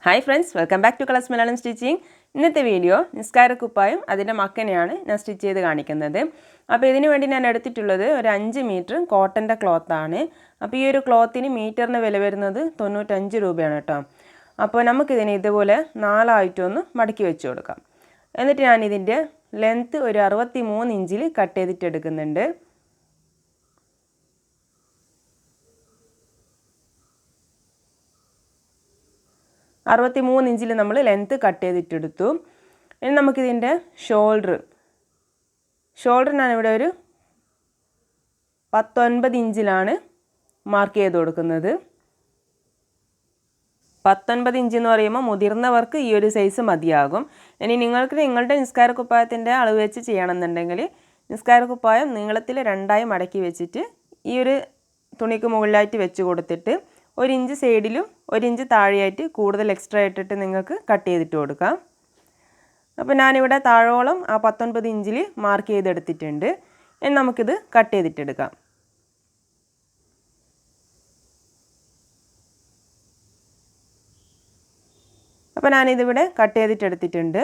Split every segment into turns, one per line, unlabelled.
Hi friends, welcome back to Colors Malayalam Stitching. ഇന്നത്തെ video നിസ്കാരക്കുപ്പായം അതിൻ്റെ മക്കനെയാണ് ഞാൻ സ്റ്റിച്ച് ചെയ്ത് കാണിക്കുന്നത്. അപ്പോൾ ഇതിനു വേണ്ടി ഞാൻ എടുത്തിട്ടുള്ളത് ഒരു 5 മീറ്റർ കോട്ടൻ്റെ ക്ലോത്താണ്. അപ്പോൾ ഈ ഒരു ക്ലോത്തിന് മീറ്ററിന് വില വരുന്നത് 95 രൂപയാണ് കേട്ടോ. അപ്പോൾ നമുക്കിതിനെ ഇതുപോലെ 4 ആയിട്ടൊന്ന് മടക്കി വെച്ച് കൊടുക്കാം. എന്നിട്ട് ഞാൻ ഇതിൻ്റെ ലെങ്ത്ത് ഒരു 63 ഇഞ്ചിൽ കട്ട് ചെയ്തിട്ട് എടുക്കുന്നുണ്ട്. 63 ഇഞ്ചിൽ നമ്മൾ ലെങ്ത്ത് കട്ട് ചെയ്തിട്ടെടുത്തു. ഇനി നമുക്കിതിൻ്റെ ഷോൾഡർ ഞാനിവിടെ ഒരു 19 ഇഞ്ചിലാണ് മാർക്ക് ചെയ്ത് കൊടുക്കുന്നത്. 19 ഇഞ്ച് എന്ന് പറയുമ്പോൾ മുതിർന്നവർക്ക് ഈ ഒരു സൈസ് മതിയാകും. ഇനി നിങ്ങൾക്ക് നിങ്ങളുടെ നിസ്കാരക്കുപ്പായത്തിൻ്റെ അളവ് വെച്ച് ചെയ്യണമെന്നുണ്ടെങ്കിൽ നിസ്കാരക്കുപ്പായം നീളത്തിൽ 2ആയി മടക്കി വെച്ചിട്ട് ഈ ഒരു തുണിക്ക് മുകളിലായിട്ട് വെച്ച് കൊടുത്തിട്ട് 1 ഇഞ്ച് സൈഡിലും 1 ഇഞ്ച് താഴെയായിട്ട് കൂടുതൽ എക്സ്ട്രാ ഇട്ടിട്ട് നിങ്ങൾക്ക് കട്ട് ചെയ്തിട്ട് കൊടുക്കാം. അപ്പോൾ ഞാനിവിടെ താഴോളം ആ 19 ഇഞ്ചിൽ മാർക്ക് ചെയ്തെടുത്തിട്ടുണ്ട്. ഇനി നമുക്കിത് കട്ട് ചെയ്തിട്ടെടുക്കാം. അപ്പോൾ ഞാനിതിവിടെ കട്ട് ചെയ്തിട്ടെടുത്തിട്ടുണ്ട്.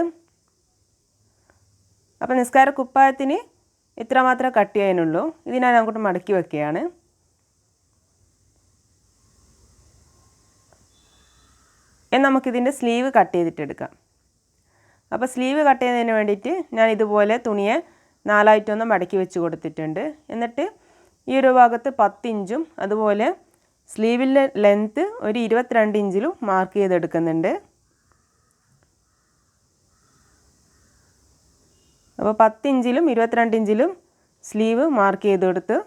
അപ്പോൾ നിസ്കാരക്കുപ്പായത്തിന് ഇത്ര മാത്രമേ കട്ട് ചെയ്യാനുള്ളൂ. ഇത് ഞാൻ അങ്ങോട്ട് മടക്കി വെക്കുകയാണ്. നമുക്കിതിൻ്റെ സ്ലീവ് കട്ട് ചെയ്തിട്ടെടുക്കാം. അപ്പോൾ സ്ലീവ് കട്ട് ചെയ്യുന്നതിന് വേണ്ടിയിട്ട് ഞാൻ ഇതുപോലെ തുണിയെ 4 ആയിട്ടൊന്ന് മടക്കി വെച്ച് കൊടുത്തിട്ടുണ്ട്. എന്നിട്ട് ഈ ഒരു ഭാഗത്ത് 10 ഇഞ്ചും അതുപോലെ സ്ലീവിൻ്റെ ലെങ്ത്ത് ഒരു 22 ഇഞ്ചിലും മാർക്ക് ചെയ്തെടുക്കുന്നുണ്ട്. അപ്പോൾ 10 ഇഞ്ചിലും 22 ഇഞ്ചിലും സ്ലീവ് മാർക്ക് ചെയ്തെടുത്ത്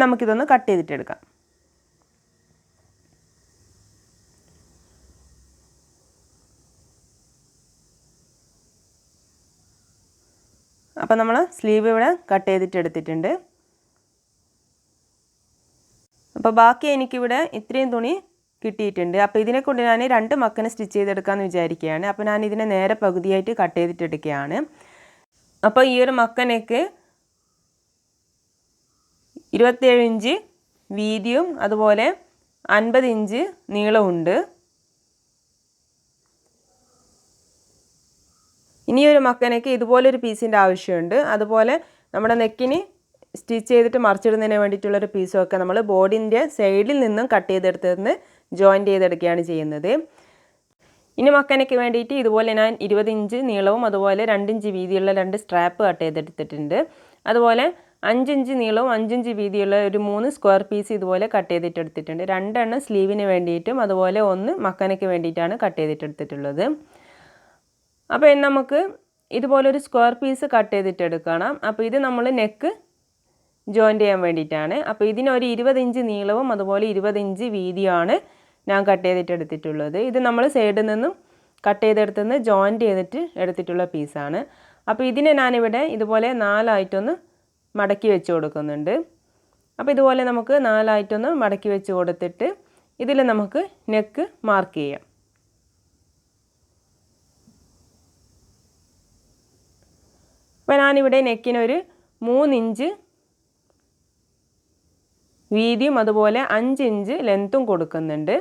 നമുക്കിതൊന്ന് കട്ട് ചെയ്തിട്ടെടുക്കാം. അപ്പോൾ നമ്മൾ സ്ലീവ് ഇവിടെ കട്ട് ചെയ്തിട്ടെടുത്തിട്ടുണ്ട്. അപ്പോൾ ബാക്കി എനിക്കിവിടെ ഇത്രയും തുണി കിട്ടിയിട്ടുണ്ട്. അപ്പോൾ ഇതിനെ കൊണ്ട് ഞാൻ 2 മക്കനെ സ്റ്റിച്ച് ചെയ്തെടുക്കാമെന്ന് വിചാരിക്കുകയാണ്. അപ്പോൾ ഞാൻ ഇതിനെ നേരെ പകുതിയായിട്ട് കട്ട് ചെയ്തിട്ടെടുക്കുകയാണ്. അപ്പോൾ ഈ ഒരു മക്കനേക്ക് 27 ഇഞ്ച് വീതിയും അതുപോലെ 50 ഇഞ്ച് നീളമുണ്ട്. ഇനിയൊരു മക്കനേക്ക് ഇതുപോലൊരു പീസിൻ്റെ ആവശ്യമുണ്ട്. അതുപോലെ നമ്മുടെ നെക്കിന് സ്റ്റിച്ച് ചെയ്തിട്ട് മറിച്ചിടുന്നതിന് വേണ്ടിയിട്ടുള്ളൊരു പീസുമൊക്കെ നമ്മൾ ബോഡിൻ്റെ സൈഡിൽ നിന്നും കട്ട് ചെയ്തെടുത്ത് ജോയിൻറ്റ് ചെയ്തെടുക്കുകയാണ് ചെയ്യുന്നത്. ഇനി മക്കനയ്ക്ക് വേണ്ടിയിട്ട് ഇതുപോലെ ഞാൻ 20 ഇഞ്ച് നീളവും അതുപോലെ 2 ഇഞ്ച് വീതിയുള്ള 2 സ്ട്രാപ്പ് കട്ട് ചെയ്തെടുത്തിട്ടുണ്ട്. അതുപോലെ 5 ഇഞ്ച് നീളവും 5 ഇഞ്ച് വീതിയുള്ള ഒരു 3 സ്ക്വയർ പീസ് ഇതുപോലെ കട്ട് ചെയ്തിട്ടെടുത്തിട്ടുണ്ട്. 2 എണ്ണം സ്ലീവിന് വേണ്ടിയിട്ടും അതുപോലെ 1 മക്കനയ്ക്ക് വേണ്ടിയിട്ടാണ് കട്ട് ചെയ്തിട്ടെടുത്തിട്ടുള്ളത്. അപ്പോൾ നമുക്ക് ഇതുപോലൊരു സ്ക്വയർ പീസ് കട്ട് ചെയ്തിട്ടെടുക്കണം. അപ്പോൾ ഇത് നമ്മൾ നെക്ക് ജോയിൻറ്റ് ചെയ്യാൻ വേണ്ടിയിട്ടാണ്. അപ്പോൾ ഇതിനൊരു 20 ഇഞ്ച് നീളവും അതുപോലെ 20 ഇഞ്ച് വീതിയാണ് ഞാൻ കട്ട് ചെയ്തിട്ടെടുത്തിട്ടുള്ളത്. ഇത് നമ്മൾ സൈഡിൽ നിന്നും കട്ട് ചെയ്തെടുത്തുനിന്ന് ജോയിൻറ്റ് ചെയ്തിട്ട് എടുത്തിട്ടുള്ള പീസാണ്. അപ്പോൾ ഇതിനെ ഞാനിവിടെ ഇതുപോലെ 4 ആയിട്ടൊന്ന് മടക്കി വെച്ച് കൊടുക്കുന്നുണ്ട്. അപ്പോൾ ഇതുപോലെ നമുക്ക് 4 ആയിട്ടൊന്ന് മടക്കി വെച്ച് കൊടുത്തിട്ട് ഇതിൽ നമുക്ക് നെക്ക് മാർക്ക് ചെയ്യാം. അപ്പോൾ ഞാനിവിടെ നെക്കിനൊരു 3 ഇഞ്ച് വീതിയും അതുപോലെ 5 ഇഞ്ച് ലെങ്ത്തും കൊടുക്കുന്നുണ്ട്.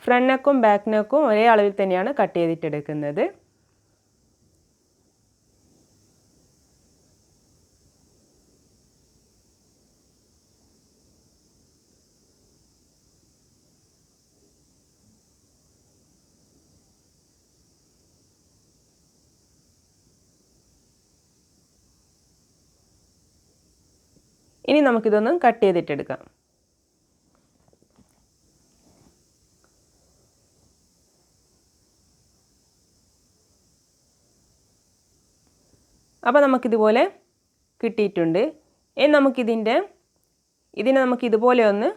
ഫ്രണ്ട് നെക്കും ബാക്ക് നെക്കും ഒരേ അളവിൽ തന്നെയാണ് കട്ട് ചെയ്തിട്ടെടുക്കുന്നത്. ഇനി നമുക്കിതൊന്ന് കട്ട് ചെയ്തിട്ടെടുക്കാം. അപ്പോൾ നമുക്കിതുപോലെ കിട്ടിയിട്ടുണ്ട്. ഇനി നമുക്കിതിനെ നമുക്കിതുപോലെ ഒന്ന്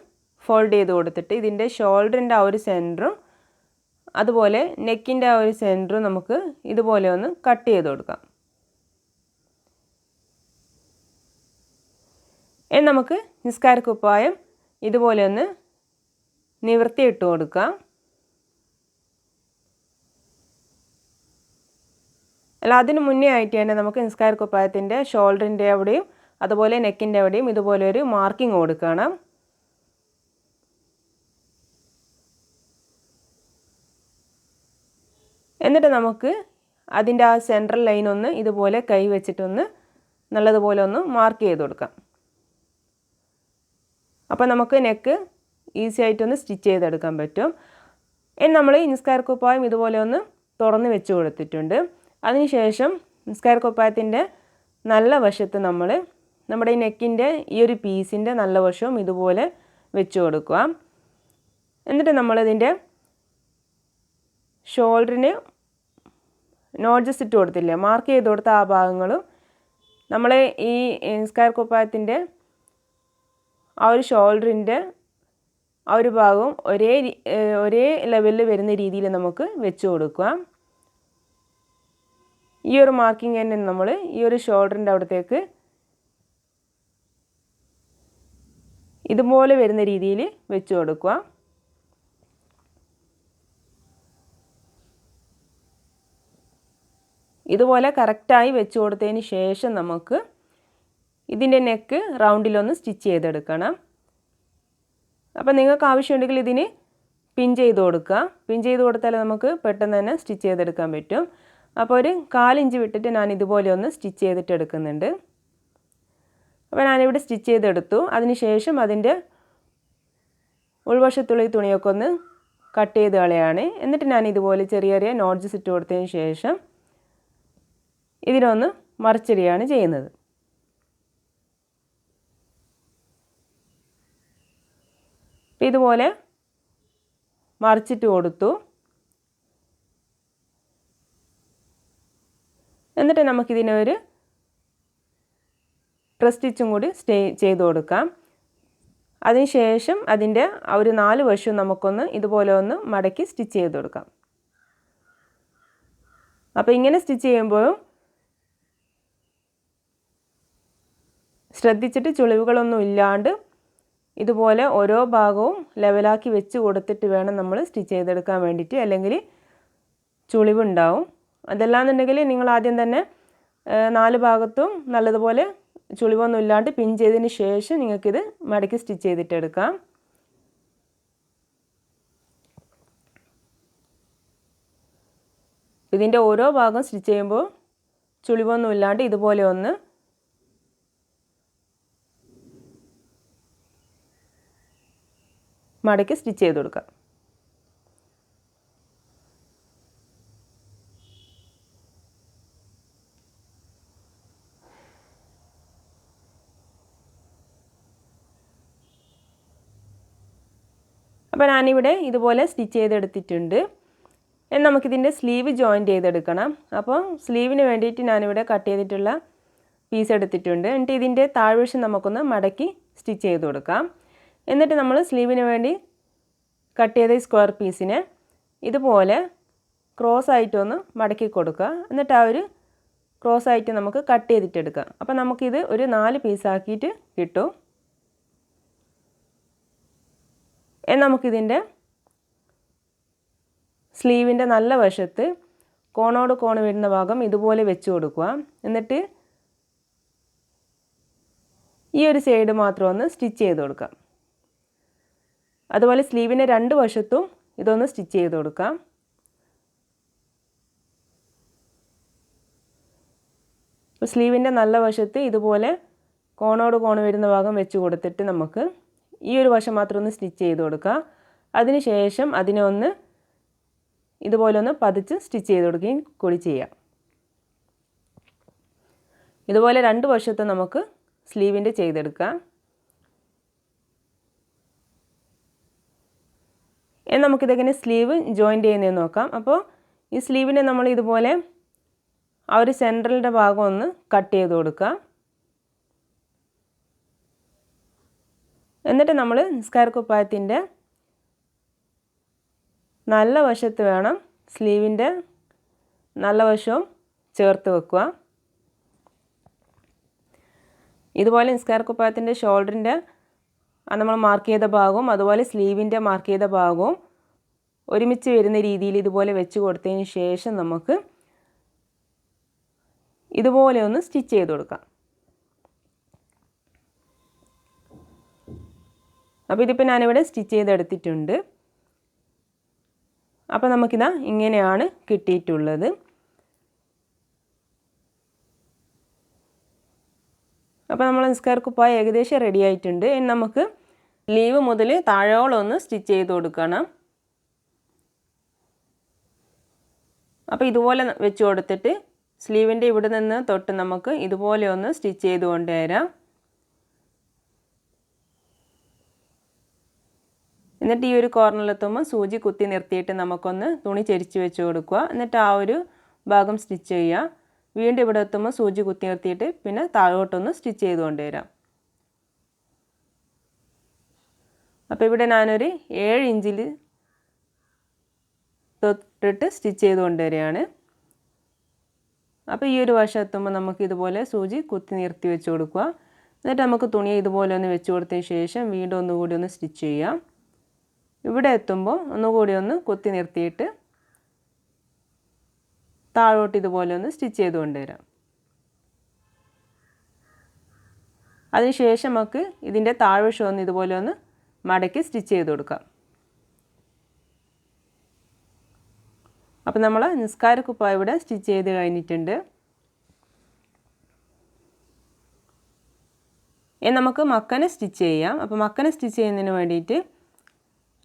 ഫോൾഡ് ചെയ്ത് കൊടുത്തിട്ട് ഇതിൻ്റെ ഷോൾഡറിൻ്റെ ആ ഒരു സെൻറ്ററും അതുപോലെ നെക്കിൻ്റെ ആ ഒരു സെൻറ്ററും നമുക്ക് ഇതുപോലെ ഒന്ന് കട്ട് ചെയ്ത് കൊടുക്കാം. ഇനി നമുക്ക് നിസ്കാരക്കുപ്പായം ഇതുപോലെ ഒന്ന് നിവർത്തിയിട്ട് കൊടുക്കാം. അല്ല, അതിന് മുന്നേ ആയിട്ട് തന്നെ നമുക്ക് നിസ്കാരക്കുപ്പായത്തിൻ്റെ ഷോൾഡറിൻ്റെ അവിടെയും അതുപോലെ നെക്കിൻ്റെ അവിടെയും ഇതുപോലെ ഒരു മാർക്കിംഗ് കൊടുക്കണം. എന്നിട്ട് നമുക്ക് അതിൻ്റെ ആ സെൻട്രൽ ലൈൻ ഒന്ന് ഇതുപോലെ കൈ വെച്ചിട്ടൊന്ന് നല്ലതുപോലെ ഒന്ന് മാർക്ക് ചെയ്ത് കൊടുക്കാം. അപ്പോൾ നമുക്ക് നെക്ക് ഈസി ആയിട്ടൊന്ന് സ്റ്റിച്ച് ചെയ്തെടുക്കാൻ പറ്റും. ഇനി നമ്മൾ ഈ നിസ്കാരക്കുപ്പായം ഇതുപോലെ ഒന്ന് തുറന്ന് വെച്ച് കൊടുത്തിട്ടുണ്ട്. അതിനുശേഷം നിസ്കാരക്കുപ്പായത്തിൻ്റെ നല്ല വശത്ത് നമ്മുടെ ഈ നെക്കിൻ്റെ ഈ ഒരു പീസിൻ്റെ നല്ല വശവും ഇതുപോലെ വെച്ച് കൊടുക്കുക. എന്നിട്ട് നമ്മളിതിൻ്റെ ഷോൾഡറിന് നോട്ട്സ് ഇട്ട് കൊടുത്തില്ലേ, മാർക്ക് ചെയ്ത് കൊടുത്ത ആ ഭാഗങ്ങളും നമ്മൾ ഈ നിസ്കാരക്കുപ്പായത്തിൻ്റെ ആ ഒരു ഷോൾഡറിൻ്റെ ആ ഒരു ഭാഗവും ഒരേ ലെവലിൽ വരുന്ന രീതിയിൽ നമുക്ക് വെച്ച് കൊടുക്കുക. ഈ ഒരു മാർക്കിംഗ് തന്നെ നമ്മൾ ഈ ഒരു ഷോൾഡറിൻ്റെ അവിടത്തേക്ക് ഇതുപോലെ വരുന്ന രീതിയിൽ വെച്ച് കൊടുക്കുക. ഇതുപോലെ കറക്റ്റായി വെച്ച് കൊടുത്തതിന് ശേഷം നമുക്ക് ഇതിൻ്റെ നെക്ക് റൗണ്ടിലൊന്ന് സ്റ്റിച്ച് ചെയ്തെടുക്കണം. അപ്പോൾ നിങ്ങൾക്ക് ആവശ്യമുണ്ടെങ്കിൽ ഇതിന് പിൻ ചെയ്ത് കൊടുക്കുക. പിൻ ചെയ്ത് കൊടുത്താൽ നമുക്ക് പെട്ടെന്ന് തന്നെ സ്റ്റിച്ച് ചെയ്തെടുക്കാൻ പറ്റും. അപ്പോൾ ഒരു 1/4 ഇഞ്ച് വിട്ടിട്ട് ഞാൻ ഇതുപോലെ ഒന്ന് സ്റ്റിച്ച് ചെയ്തിട്ട് എടുക്കുന്നുണ്ട്. അപ്പോൾ ഞാനിവിടെ സ്റ്റിച്ച് ചെയ്തെടുത്തു. അതിനുശേഷം അതിൻ്റെ ഉൾവശത്തുള്ള ഈ തുണിയൊക്കെ ഒന്ന് കട്ട് ചെയ്ത് കളയാണ്. എന്നിട്ട് ഞാൻ ഇതുപോലെ ചെറിയ ചെറിയ നോട്ട്സ് ഇട്ട് കൊടുത്തതിന് ശേഷം ഇതിനൊന്ന് മറിച്ചിടുകയാണ് ചെയ്യുന്നത്. ഇതുപോലെ മറിച്ചിട്ട് കൊടുത്തു. എന്നിട്ട് നമുക്കിതിനൊരു പ്രസ് സ്റ്റിച്ചും കൂടി ചെയ്ത് കൊടുക്കാം. അതിനുശേഷം അതിൻ്റെ ആ ഒരു 4 വശവും നമുക്കൊന്ന് ഇതുപോലെ ഒന്ന് മടക്കി സ്റ്റിച്ച് ചെയ്ത് കൊടുക്കാം. അപ്പോൾ ഇങ്ങനെ സ്റ്റിച്ച് ചെയ്യുമ്പോഴും ശ്രദ്ധിച്ചിട്ട് ചുളിവുകളൊന്നും ഇല്ലാണ്ട് ഇതുപോലെ ഓരോ ഭാഗവും ലെവലാക്കി വെച്ച് കൊടുത്തിട്ട് വേണം നമ്മൾ സ്റ്റിച്ച് ചെയ്തെടുക്കാൻ വേണ്ടിയിട്ട്, അല്ലെങ്കിൽ ചുളിവുണ്ടാവും. അതല്ലാന്നുണ്ടെങ്കിൽ നിങ്ങൾ ആദ്യം തന്നെ 4 ഭാഗത്തും നല്ലതുപോലെ ചുളിവൊന്നും ഇല്ലാണ്ട് പിൻ ചെയ്തതിന് ശേഷം നിങ്ങൾക്കിത് മടക്കി സ്റ്റിച്ച് ചെയ്തിട്ടെടുക്കാം. ഇതിൻ്റെ ഓരോ ഭാഗം സ്റ്റിച്ച് ചെയ്യുമ്പോൾ ചുളിവൊന്നും ഇല്ലാണ്ട് ഇതുപോലെ ഒന്ന് മടക്കി സ്റ്റിച്ച് ചെയ്ത് കൊടുക്കാം. അപ്പോൾ ഞാനിവിടെ ഇതുപോലെ സ്റ്റിച്ച് ചെയ്തെടുത്തിട്ടുണ്ട്. നമുക്കിതിൻ്റെ സ്ലീവ് ജോയിൻറ്റ് ചെയ്തെടുക്കണം. അപ്പോൾ സ്ലീവിന് വേണ്ടിയിട്ട് ഞാനിവിടെ കട്ട് ചെയ്തിട്ടുള്ള പീസ് എടുത്തിട്ടുണ്ട്. എന്നിട്ട് ഇതിൻ്റെ താഴ്വശം നമുക്കൊന്ന് മടക്കി സ്റ്റിച്ച് ചെയ്ത് കൊടുക്കാം. എന്നിട്ട് നമ്മൾ സ്ലീവിന് വേണ്ടി കട്ട് ചെയ്ത സ്ക്വയർ പീസിനെ ഇതുപോലെ ക്രോസ് ആയിട്ടൊന്ന് മടക്കി കൊടുക്കുക. എന്നിട്ട് ആ ഒരു ക്രോസ് ആയിട്ട് നമുക്ക് കട്ട് ചെയ്തിട്ടെടുക്കാം. അപ്പോൾ നമുക്കിത് ഒരു 4 പീസാക്കിയിട്ട് കിട്ടും. നമുക്കിതിൻ്റെ സ്ലീവിൻ്റെ നല്ല വശത്ത് കോണോട് കോണ് വരുന്ന ഭാഗം ഇതുപോലെ വെച്ച് കൊടുക്കുക. എന്നിട്ട് ഈ ഒരു സൈഡ് മാത്രം ഒന്ന് സ്റ്റിച്ച് ചെയ്ത് കൊടുക്കാം. അതുപോലെ സ്ലീവിൻ്റെ 2 വശത്തും ഇതൊന്ന് സ്റ്റിച്ച് ചെയ്ത് കൊടുക്കാം. സ്ലീവിൻ്റെ നല്ല വശത്ത് ഇതുപോലെ കോണോട് കോണ് വരുന്ന ഭാഗം വെച്ച് കൊടുത്തിട്ട് നമുക്ക് ഈ ഒരു വശം മാത്രം ഒന്ന് സ്റ്റിച്ച് ചെയ്ത് കൊടുക്കുക. അതിനുശേഷം അതിനെ ഒന്ന് ഇതുപോലെ ഒന്ന് പതിച്ച് സ്റ്റിച്ച് ചെയ്ത് കൊടുക്കുകയും കൂടി ചെയ്യാം. ഇതുപോലെ 2 വശത്തും നമുക്ക് സ്ലീവിൻ്റെ ചെയ്തെടുക്കാം. നമുക്കിതെങ്ങനെ സ്ലീവ് ജോയിൻറ്റ് ചെയ്യുന്നതെന്ന് നോക്കാം. അപ്പോൾ ഈ സ്ലീവിനെ നമ്മൾ ഇതുപോലെ ആ ഒരു സെൻട്രലിൻ്റെ ഭാഗം ഒന്ന് കട്ട് ചെയ്ത് കൊടുക്കുക. എന്നിട്ട് നമ്മൾ നിസ്കാരക്കുപ്പായത്തിൻ്റെ നല്ല വശത്ത് വേണം സ്ലീവിൻ്റെ നല്ല വശവും ചേർത്ത് വെക്കുക. ഇതുപോലെ നിസ്കാരക്കുപ്പായത്തിൻ്റെ ഷോൾഡറിൻ്റെ നമ്മൾ മാർക്ക് ചെയ്ത ഭാഗവും അതുപോലെ സ്ലീവിൻ്റെ മാർക്ക് ചെയ്ത ഭാഗവും ഒരുമിച്ച് വരുന്ന രീതിയിൽ ഇതുപോലെ വെച്ച് കൊടുത്തതിന് ശേഷം നമുക്ക് ഇതുപോലെ ഒന്ന് സ്റ്റിച്ച് ചെയ്ത് കൊടുക്കാം. അപ്പോൾ ഇതിപ്പോൾ ഞാനിവിടെ സ്റ്റിച്ച് ചെയ്തെടുത്തിട്ടുണ്ട്. അപ്പോൾ നമുക്കിതാ ഇങ്ങനെയാണ് കിട്ടിയിട്ടുള്ളത്. അപ്പോൾ നമ്മൾ നിസ്കാരക്കുപ്പായം ഏകദേശം റെഡി ആയിട്ടുണ്ട്. ഇനി നമുക്ക് സ്ലീവ് മുതൽ താഴോളം ഒന്ന് സ്റ്റിച്ച് ചെയ്ത് കൊടുക്കണം. അപ്പോൾ ഇതുപോലെ വെച്ച് കൊടുത്തിട്ട് സ്ലീവിൻ്റെ ഇവിടെ നിന്ന് തൊട്ട് നമുക്ക് ഇതുപോലെ ഒന്ന് സ്റ്റിച്ച് ചെയ്ത് കൊണ്ടുവരാം. എന്നിട്ട് ഈ ഒരു കോർണറിലെത്തുമ്പോൾ സൂചി കുത്തി നിർത്തിയിട്ട് നമുക്കൊന്ന് തുണി ചെരിച്ച് വെച്ച് കൊടുക്കുക. എന്നിട്ട് ആ ഒരു ഭാഗം സ്റ്റിച്ച് ചെയ്യുക. വീണ്ടും ഇവിടെ എത്തുമ്പോൾ സൂചി കുത്തി നിർത്തിയിട്ട് പിന്നെ താഴോട്ടൊന്ന് സ്റ്റിച്ച് ചെയ്ത് കൊണ്ടുവരാം. അപ്പോൾ ഇവിടെ ഞാനൊരു 7 ഇഞ്ചിൽ തൊട്ടിട്ട് സ്റ്റിച്ച് ചെയ്ത് കൊണ്ടുവരികയാണ്. അപ്പോൾ ഈ ഒരു വശം എത്തുമ്പോൾ നമുക്ക് ഇതുപോലെ സൂചി കുത്തി നിർത്തി വെച്ച് കൊടുക്കുക. എന്നിട്ട് നമുക്ക് തുണി ഇതുപോലെ ഒന്ന് വെച്ച് കൊടുത്തതിന് ശേഷം വീണ്ടും ഒന്നുകൂടി ഒന്ന് സ്റ്റിച്ച് ചെയ്യാം. ഇവിടെ എത്തുമ്പോൾ ഒന്നുകൂടി ഒന്ന് കുത്തി നിർത്തിയിട്ട് താഴോട്ട് ഇതുപോലെ ഒന്ന് സ്റ്റിച്ച് ചെയ്ത് കൊണ്ടുവരാം. അതിനുശേഷം നമുക്ക് ഇതിൻ്റെ താഴ്വശം ഒന്ന് ഇതുപോലെ ഒന്ന് മടക്കി സ്റ്റിച്ച് ചെയ്ത് കൊടുക്കാം. അപ്പോൾ നമ്മൾ നിസ്കാരക്കുപ്പായം ഇവിടെ സ്റ്റിച്ച് ചെയ്ത് കഴിഞ്ഞിട്ടുണ്ട്. ഇനി നമുക്ക് മക്കനെ സ്റ്റിച്ച് ചെയ്യാം. അപ്പോൾ മക്കനെ സ്റ്റിച്ച് ചെയ്യുന്നതിന് വേണ്ടിയിട്ട്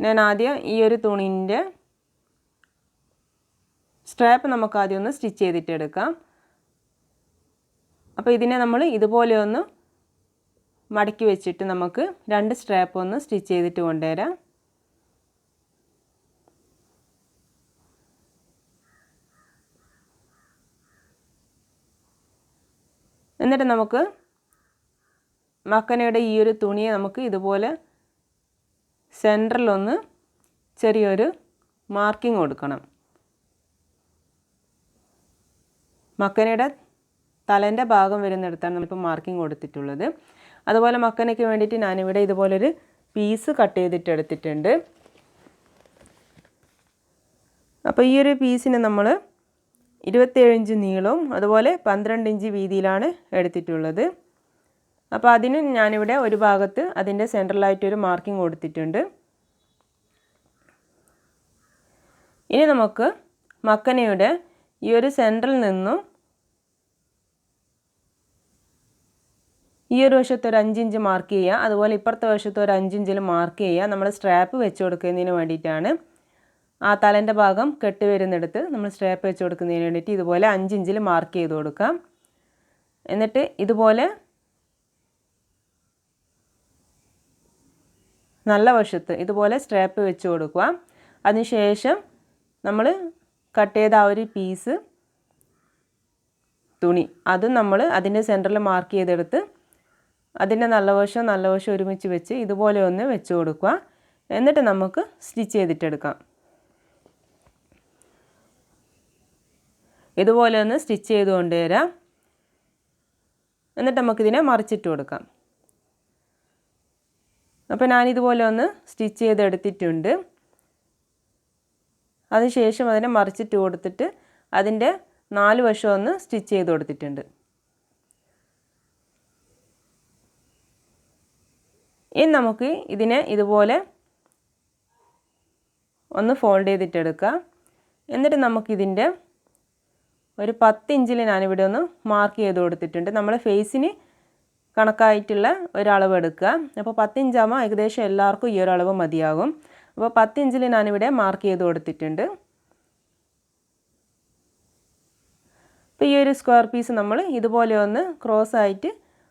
ഞാൻ ആദ്യം ഈ ഒരു തുണീൻ്റെ സ്ട്രാപ്പ് നമുക്ക് ആദ്യം ഒന്ന് സ്റ്റിച്ച് ചെയ്തിട്ട് എടുക്കാം. അപ്പോൾ ഇതിനെ നമ്മൾ ഇതുപോലെ ഒന്ന് മടക്കി വെച്ചിട്ട് നമുക്ക് 2 സ്ട്രാപ്പ് ഒന്ന് സ്റ്റിച്ച് ചെയ്തിട്ട് കൊണ്ടുവരാം. എന്നിട്ട് നമുക്ക് മക്കനയുടെ ഈ ഒരു തുണിയെ നമുക്ക് ഇതുപോലെ സെൻറ്ററിലൊന്ന് ചെറിയൊരു മാർക്കിംഗ് കൊടുക്കണം. മക്കനയുടെ തലേൻ്റെ ഭാഗം വരുന്നിടത്താണ് നമ്മളിപ്പോൾ മാർക്കിംഗ് കൊടുത്തിട്ടുള്ളത്. അതുപോലെ മക്കനയ്ക്ക് വേണ്ടിയിട്ട് ഞാനിവിടെ ഇതുപോലൊരു പീസ് കട്ട് ചെയ്തിട്ട് എടുത്തിട്ടുണ്ട്. അപ്പോൾ ഈ ഒരു പീസിന് നമ്മൾ 27 ഇഞ്ച് നീളവും അതുപോലെ 12 ഇഞ്ച് വീതിയിലാണ് എടുത്തിട്ടുള്ളത്. അപ്പോൾ അതിന് ഞാനിവിടെ ഒരു ഭാഗത്ത് അതിൻ്റെ സെൻട്രലായിട്ടൊരു മാർക്കിംഗ് കൊടുത്തിട്ടുണ്ട്. ഇനി നമുക്ക് മക്കനയുടെ ഈ ഒരു സെൻറ്ററിൽ നിന്നും ഈ ഒരു വശത്ത് ഒരു 5 ഇഞ്ച് മാർക്ക് ചെയ്യുക. അതുപോലെ ഇപ്പുറത്തെ വശത്ത് ഒരു 5 ഇഞ്ചിൽ മാർക്ക് ചെയ്യുക. നമ്മൾ സ്ട്രാപ്പ് വെച്ച് കൊടുക്കുന്നതിന് വേണ്ടിയിട്ടാണ്. ആ തലേൻ്റെ ഭാഗം കെട്ടി വരുന്നിടത്ത് നമ്മൾ സ്ട്രാപ്പ് വെച്ച് കൊടുക്കുന്നതിന് വേണ്ടിയിട്ട് ഇതുപോലെ 5 ഇഞ്ചിൽ മാർക്ക് ചെയ്ത് കൊടുക്കാം. എന്നിട്ട് ഇതുപോലെ നല്ല വശത്ത് ഇതുപോലെ സ്ട്രാപ്പ് വെച്ച് കൊടുക്കുക. അതിനുശേഷം നമ്മൾ കട്ട് ചെയ്ത ആ ഒരു പീസ് തുണി അത് നമ്മൾ അതിൻ്റെ സെൻറ്ററിൽ മാർക്ക് ചെയ്തെടുത്ത് അതിൻ്റെ നല്ല വശം ഒരുമിച്ച് വെച്ച് ഇതുപോലെ ഒന്ന് വെച്ച് കൊടുക്കുക. എന്നിട്ട് നമുക്ക് സ്റ്റിച്ച് ചെയ്തിട്ടെടുക്കാം. ഇതുപോലെ ഒന്ന് സ്റ്റിച്ച് ചെയ്ത് കൊണ്ടുവരാം. എന്നിട്ട് നമുക്കിതിനെ മറിച്ചിട്ട് കൊടുക്കാം. അപ്പോൾ ഞാനിതുപോലെ ഒന്ന് സ്റ്റിച്ച് ചെയ്തെടുത്തിട്ടുണ്ട്. അതിനുശേഷം അതിനെ മറിച്ചിട്ട് കൊടുത്തിട്ട് അതിൻ്റെ 4 വശം ഒന്ന് സ്റ്റിച്ച് ചെയ്ത് കൊടുത്തിട്ടുണ്ട്. ഇനി നമുക്ക് ഇതിനെ ഇതുപോലെ ഒന്ന് ഫോൾഡ് ചെയ്തിട്ടെടുക്കാം. എന്നിട്ട് നമുക്കിതിൻ്റെ ഒരു 10 ഇഞ്ചിൽ ഞാനിവിടെ ഒന്ന് മാർക്ക് ചെയ്ത് കൊടുത്തിട്ടുണ്ട്. നമ്മൾ ഫേസിന് കണക്കായിട്ടുള്ള ഒരളവ് എടുക്കുക. അപ്പോൾ 10 ഇഞ്ചാകുമ്പോൾ ഏകദേശം എല്ലാവർക്കും ഈ ഒരളവ് മതിയാകും. അപ്പോൾ 10 ഇഞ്ചിൽ ഞാനിവിടെ മാർക്ക് ചെയ്ത് കൊടുത്തിട്ടുണ്ട്. അപ്പോൾ ഈ ഒരു സ്ക്വയർ പീസ് നമ്മൾ ഇതുപോലെ ഒന്ന് ക്രോസ് ആയിട്ട്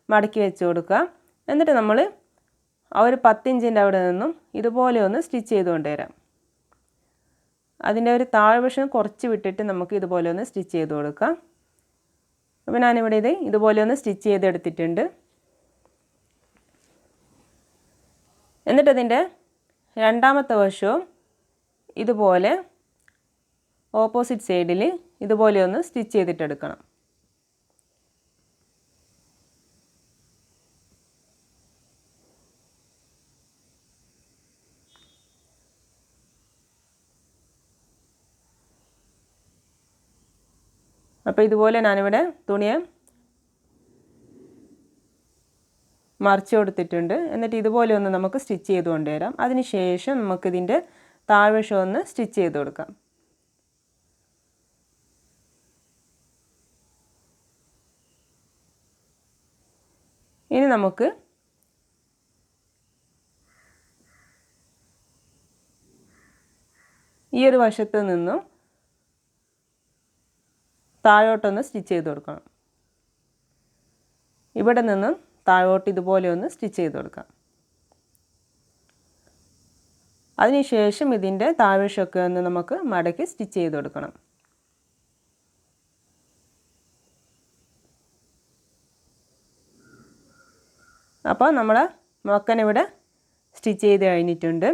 മടക്കി വെച്ച് കൊടുക്കുക. എന്നിട്ട് നമ്മൾ ആ ഒരു 10 ഇഞ്ചിൻ്റെ അവിടെ നിന്നും ഇതുപോലെ ഒന്ന് സ്റ്റിച്ച് ചെയ്ത് കൊണ്ടുവരാം. അതിൻ്റെ ഒരു താഴ്വശം കുറച്ച് വിട്ടിട്ട് നമുക്ക് ഇതുപോലെ ഒന്ന് സ്റ്റിച്ച് ചെയ്ത് കൊടുക്കാം. അപ്പോൾ ഞാനിവിടെ ഇതുപോലെ ഒന്ന് സ്റ്റിച്ച് ചെയ്തെടുത്തിട്ടുണ്ട്. എന്നിട്ട് അതിൻ്റെ രണ്ടാമത്തെ വശവും ഇതുപോലെ ഓപ്പോസിറ്റ് സൈഡിൽ ഇതുപോലെ ഒന്ന് സ്റ്റിച്ച് ചെയ്തിട്ടെടുക്കണം. അപ്പോൾ ഇതുപോലെ ഞാനിവിടെ തുണിയെ മറിച്ച് കൊടുത്തിട്ടുണ്ട്. എന്നിട്ട് ഇതുപോലെ ഒന്ന് നമുക്ക് സ്റ്റിച്ച് ചെയ്ത് കൊണ്ടുവരാം. അതിന് ശേഷം നമുക്കിതിൻ്റെ താഴ്വശം ഒന്ന് സ്റ്റിച്ച് ചെയ്ത് കൊടുക്കാം. ഇനി നമുക്ക് ഈ ഒരു വശത്ത് നിന്നും താഴോട്ടൊന്ന് സ്റ്റിച്ച് ചെയ്ത് കൊടുക്കണം. ഇവിടെ നിന്നും താഴോട്ട് ഇതുപോലെ ഒന്ന് സ്റ്റിച്ച് ചെയ്ത് കൊടുക്കാം. അതിനുശേഷം ഇതിൻ്റെ താഴ്വശമൊക്കെ ഒന്ന് നമുക്ക് മടക്കി സ്റ്റിച്ച് ചെയ്ത് കൊടുക്കണം. അപ്പോൾ നമ്മൾ മൊക്കനിവിടെ സ്റ്റിച്ച് ചെയ്ത് കഴിഞ്ഞിട്ടുണ്ട്.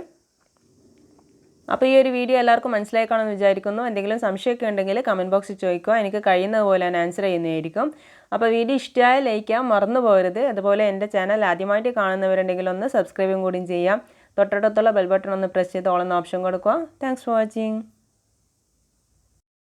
അപ്പോൾ ഈ ഒരു വീഡിയോ എല്ലാവർക്കും മനസ്സിലായി കാണുമെന്ന് വിചാരിക്കുന്നു. എന്തെങ്കിലും സംശയമൊക്കെ ഉണ്ടെങ്കിൽ കമൻറ്റ് ബോക്സിൽ ചോദിക്കുക. എനിക്ക് കഴിയുന്നത് പോലെ ഞാൻ ആൻസർ ചെയ്യുന്നതായിരിക്കും. അപ്പോൾ വീഡിയോ ഇഷ്ടമായാൽ ലൈക്ക് ചെയ്യാൻ മറന്നു പോകരുത്. അതുപോലെ എൻ്റെ ചാനൽ ആദ്യമായിട്ട് കാണുന്നവരുണ്ടെങ്കിൽ ഒന്ന് സബ്സ്ക്രൈബും കൂടിയും ചെയ്യാം. തൊട്ടടുത്തുള്ള ബെൽ ബട്ടൺ ഒന്ന് പ്രസ് ചെയ്ത് ഓൾ എന്ന ഓപ്ഷൻ കൊടുക്കുക. Thanks for watching.